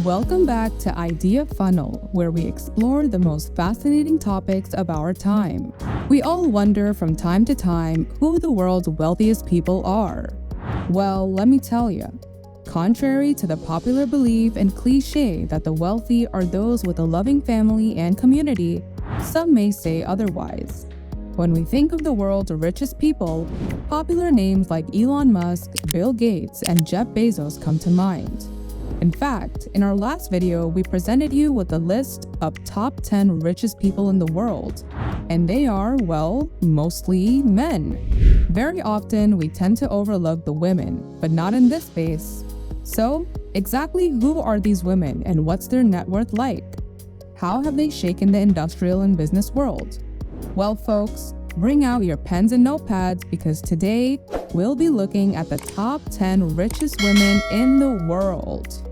Welcome back to Idea Funnel, where we explore the most fascinating topics of our time. We all wonder from time to time who the world's wealthiest people are. Well, let me tell you, contrary to the popular belief and cliche that the wealthy are those with a loving family and community, some may say otherwise. When we think of the world's richest people, popular names like Elon Musk, Bill Gates, and Jeff Bezos come to mind. In fact, in our last video, we presented you with a list of top 10 richest people in the world, and they are, well, mostly men. Very often, we tend to overlook the women, but not in this case. So, exactly who are these women and what's their net worth like? How have they shaken the industrial and business world? Well, folks, bring out your pens and notepads because today we'll be looking at the top 10 richest women in the world.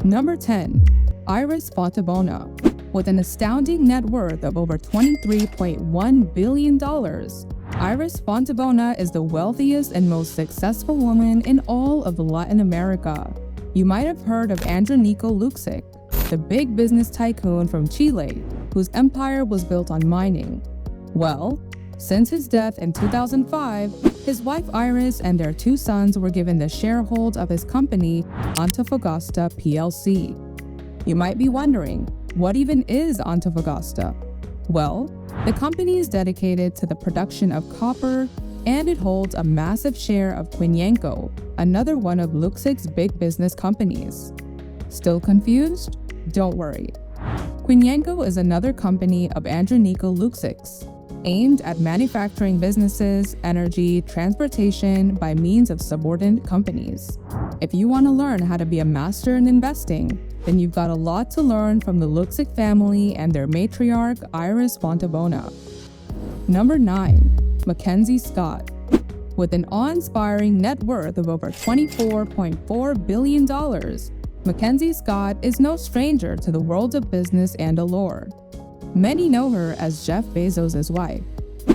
Number 10, Iris Fontabona. With an astounding net worth of over $23.1 billion, Iris Fontabona is the wealthiest and most successful woman in all of Latin America. You might have heard of Andronico Luksic, the big business tycoon from Chile, whose empire was built on mining. Well, since his death in 2005, his wife Iris and their two sons were given the sharehold of his company, Antofagasta plc. You might be wondering, what even is Antofagasta? Well, the company is dedicated to the production of copper, and it holds a massive share of Quinyenco, another one of Luksic's big business companies. Still confused? Don't worry. Quinyenco is another company of Andronico Luksic's, aimed at manufacturing businesses, energy, transportation by means of subordinate companies. If you want to learn how to be a master in investing, then you've got a lot to learn from the Luksic family and their matriarch, Iris Fontabona. Number 9, Mackenzie Scott. With an awe-inspiring net worth of over $24.4 billion, Mackenzie Scott is no stranger to the world of business and allure. Many know her as Jeff Bezos' wife,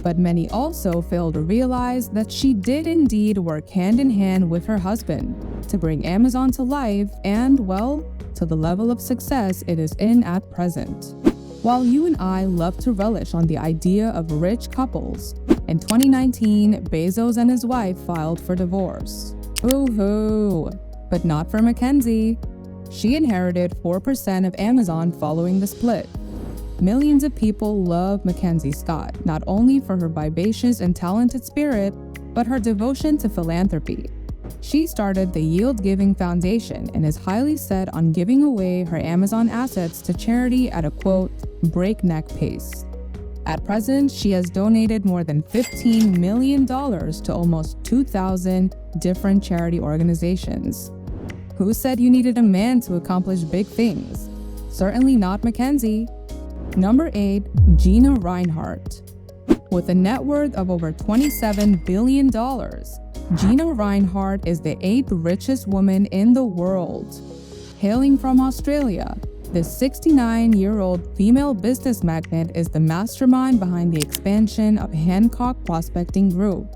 but many also fail to realize that she did indeed work hand in hand with her husband to bring Amazon to life and, well, to the level of success it is in at present. While you and I love to relish on the idea of rich couples, in 2019, Bezos and his wife filed for divorce. Ooh-hoo! But not for Mackenzie. She inherited 4% of Amazon following the split. Millions of people love Mackenzie Scott, not only for her vivacious and talented spirit, but her devotion to philanthropy. She started the Yield Giving Foundation and is highly set on giving away her Amazon assets to charity at a, quote, breakneck pace. At present, she has donated more than $15 million to almost 2,000 different charity organizations. Who said you needed a man to accomplish big things? Certainly not Mackenzie. Number 8, Gina Rinehart. With a net worth of over $27 billion, Gina Rinehart is the 8th richest woman in the world. Hailing from Australia, this 69-year-old female business magnate is the mastermind behind the expansion of Hancock Prospecting Group.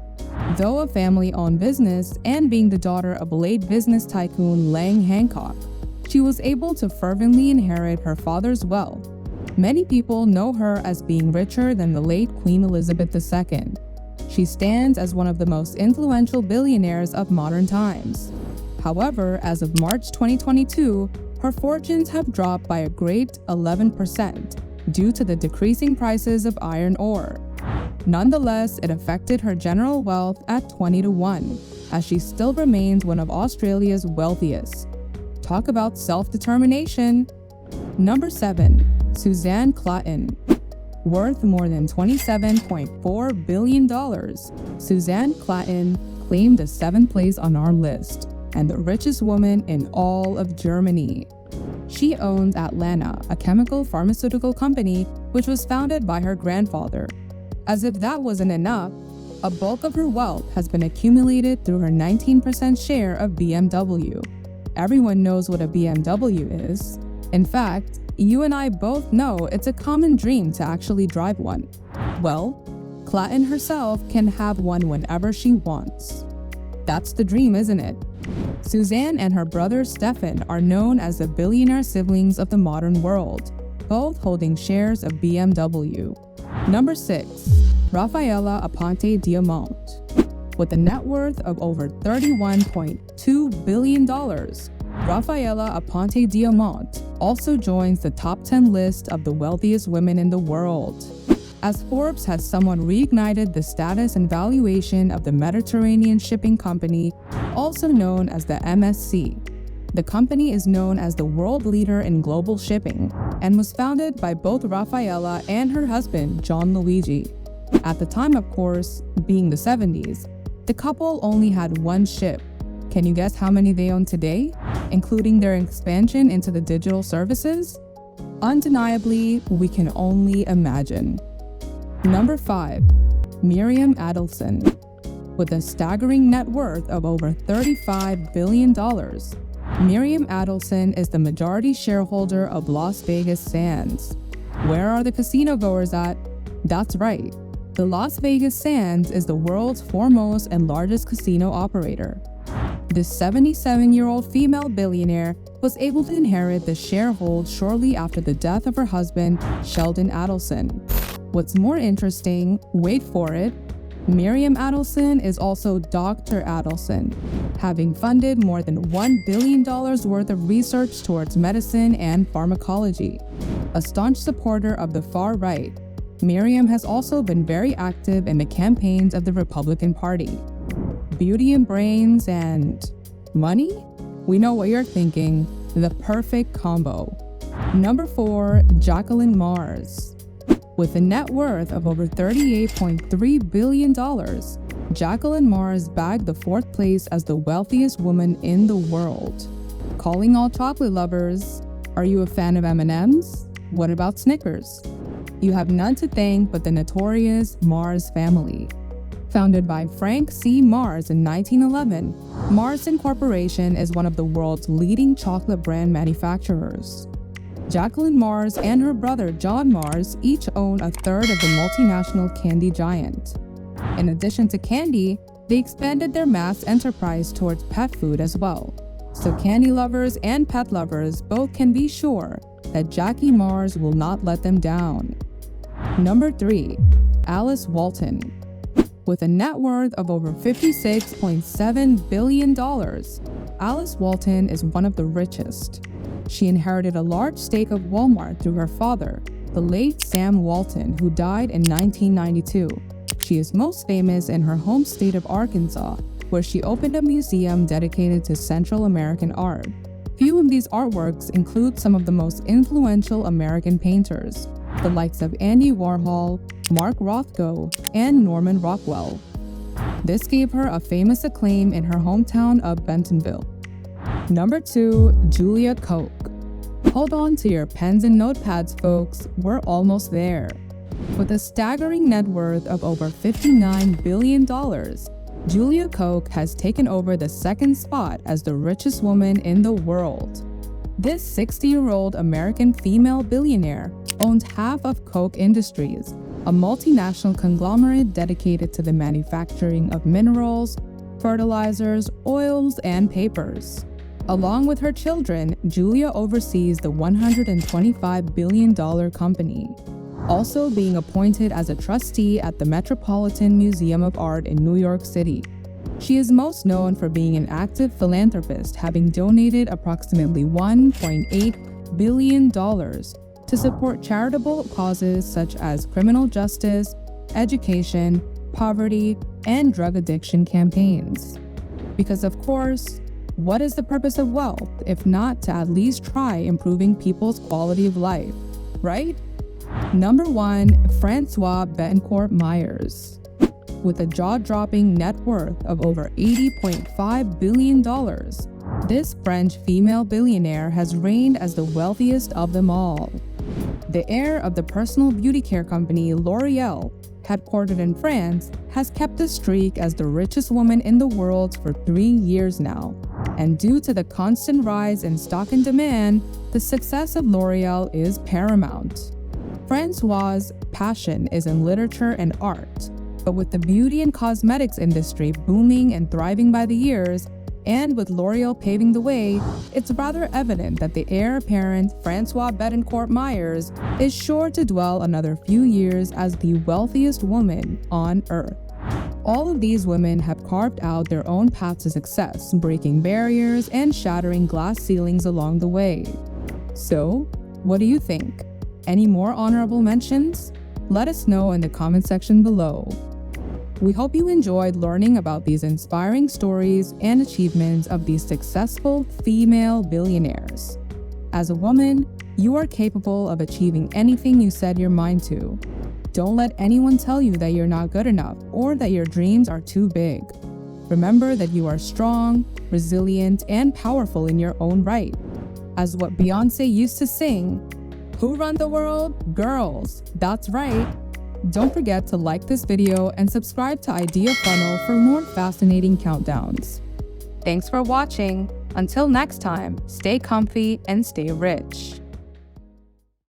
Though a family-owned business and being the daughter of late business tycoon Lang Hancock, she was able to fervently inherit her father's wealth. Many people know her as being richer than the late Queen Elizabeth II. She stands as one of the most influential billionaires of modern times. However, as of March 2022, her fortunes have dropped by a great 11% due to the decreasing prices of iron ore. Nonetheless, it affected her general wealth at 20-1, as she still remains one of Australia's wealthiest. Talk about self-determination. Number 7. Suzanne Claughton. Worth more than $27.4 billion, Suzanne Claughton claimed the 7th place on our list and the richest woman in all of Germany. She owns Atlanta, a chemical pharmaceutical company which was founded by her grandfather. As if that wasn't enough, a bulk of her wealth has been accumulated through her 19% share of BMW. Everyone knows what a BMW is. In fact, you and I both know it's a common dream to actually drive one. Well, Claughton herself can have one whenever she wants. That's the dream, isn't it? Suzanne and her brother Stefan are known as the billionaire siblings of the modern world, both holding shares of BMW. Number 6. Rafaela Aponte Diamont. With a net worth of over $31.2 billion, Rafaela Aponte Diamont also joins the top 10 list of the wealthiest women in the world, as Forbes has somewhat reignited the status and valuation of the Mediterranean shipping company, also known as the MSC. The company is known as the world leader in global shipping and was founded by both Rafaela and her husband, John Luigi. At the time, of course, being the 70s, the couple only had one ship. Can you guess how many they own today, including their expansion into the digital services? Undeniably, we can only imagine. Number 5. Miriam Adelson. With a staggering net worth of over $35 billion, Miriam Adelson is the majority shareholder of Las Vegas Sands. Where are the casino goers at? That's right. The Las Vegas Sands is the world's foremost and largest casino operator. This 77-year-old female billionaire was able to inherit the sharehold shortly after the death of her husband, Sheldon Adelson. What's more interesting, wait for it, Miriam Adelson is also Dr. Adelson, having funded more than $1 billion worth of research towards medicine and pharmacology. A staunch supporter of the far right, Miriam has also been very active in the campaigns of the Republican Party. Beauty and brains and money? We know what you're thinking, the perfect combo. Number 4, Jacqueline Mars. With a net worth of over $38.3 billion, Jacqueline Mars bagged the 4th place as the wealthiest woman in the world. Calling all chocolate lovers, are you a fan of M&Ms? What about Snickers? You have none to thank but the notorious Mars family. Founded by Frank C. Mars in 1911, Mars Incorporation is one of the world's leading chocolate brand manufacturers. Jacqueline Mars and her brother John Mars each own a third of the multinational candy giant. In addition to candy, they expanded their mass enterprise towards pet food as well. So candy lovers and pet lovers both can be sure that Jackie Mars will not let them down. Number 3. Alice Walton. With a net worth of over $56.7 billion, Alice Walton is one of the richest. She inherited a large stake of Walmart through her father, the late Sam Walton, who died in 1992. She is most famous in her home state of Arkansas, where she opened a museum dedicated to Central American art. Few of these artworks include some of the most influential American painters, the likes of Andy Warhol, Mark Rothko, and Norman Rockwell. This gave her a famous acclaim in her hometown of Bentonville. Number 2, Julia Koch. Hold on to your pens and notepads, folks, we're almost there. With a staggering net worth of over $59 billion, Julia Koch has taken over the 2nd spot as the richest woman in the world. This 60-year-old American female billionaire owns half of Koch Industries, a multinational conglomerate dedicated to the manufacturing of minerals, fertilizers, oils, and papers. Along with her children, Julia oversees the $125 billion company, also being appointed as a trustee at the Metropolitan Museum of Art in New York City. She is most known for being an active philanthropist, having donated approximately $1.8 billion to support charitable causes such as criminal justice, education, poverty, and drug addiction campaigns. Because of course, what is the purpose of wealth if not to at least try improving people's quality of life, right? Number 1, Francoise Bettencourt Myers. With a jaw-dropping net worth of over $80.5 billion, this French female billionaire has reigned as the wealthiest of them all. The heir of the personal beauty care company L'Oreal, headquartered in France, has kept the streak as the richest woman in the world for 3 years now. And due to the constant rise in stock and demand, the success of L'Oreal is paramount. Francoise's passion is in literature and art, but with the beauty and cosmetics industry booming and thriving by the years, And with L'Oreal paving the way, it's rather evident that the heir apparent Francoise Bettencourt Myers is sure to dwell another few years as the wealthiest woman on earth. All of these women have carved out their own path to success, breaking barriers and shattering glass ceilings along the way. So, what do you think? Any more honorable mentions? Let us know in the comment section below. We hope you enjoyed learning about these inspiring stories and achievements of these successful female billionaires. As a woman, you are capable of achieving anything you set your mind to. Don't let anyone tell you that you're not good enough or that your dreams are too big. Remember that you are strong, resilient, and powerful in your own right. As what Beyoncé used to sing, "Who run the world? Girls." That's right. Don't forget to like this video and subscribe to Idea Funnel for more fascinating countdowns. Thanks for watching. Until next time, stay comfy and stay rich.